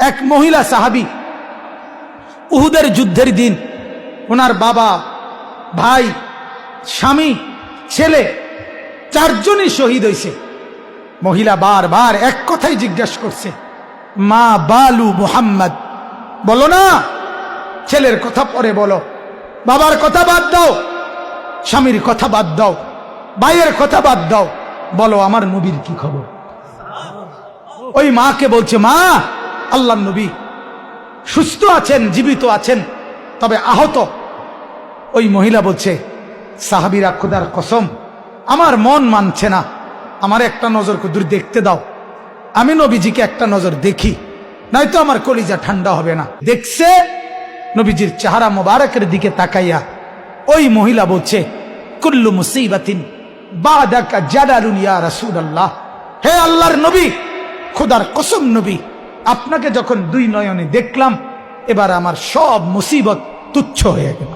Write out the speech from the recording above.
এক মহিলা সাহাবী, উহুদের যুদ্ধের দিন ওনার বাবা, ভাই, স্বামী, ছেলে চারজনই শহীদ হয়েছে। মহিলা বারবার এক কথাই জিজ্ঞাসা করছে, মা বালু মুহাম্মদ, বলো না, ছেলের কথা পরে বলো, বাবার কথা বাদ দাও, স্বামীর কথা বাদ দাও, ভাইয়ের কথা বাদ দাও, বলো আমার নবীর কি খবর। ওই মাকে বলছে, মা, আল্লাহর নবী সুস্থ আছেন, জীবিত আছেন, তবে আহত। ওই মহিলা বলছে, সাহাবীরা, খোদার কসম আমার মন মানছে না, আমার একটা নজর দূর দেখতে দাও, আমি নবীজিকে একটা নজর দেখি, নয়তো আমার কলিজা ঠান্ডা হবে না। দেখছে নবীজির চেহারা মোবারকের দিকে তাকাইয়া ওই মহিলা বলছে, কুল্লু মুসিবাতিন বাদাকা জালালুন ইয়া রাসূলুল্লাহ, হে আল্লাহর নবী, খোদার কসম নবী, আপনাকে যখন দুই নয়নে দেখলাম, এবার আমার সব মুসিবত তুচ্ছ হয়ে গেল।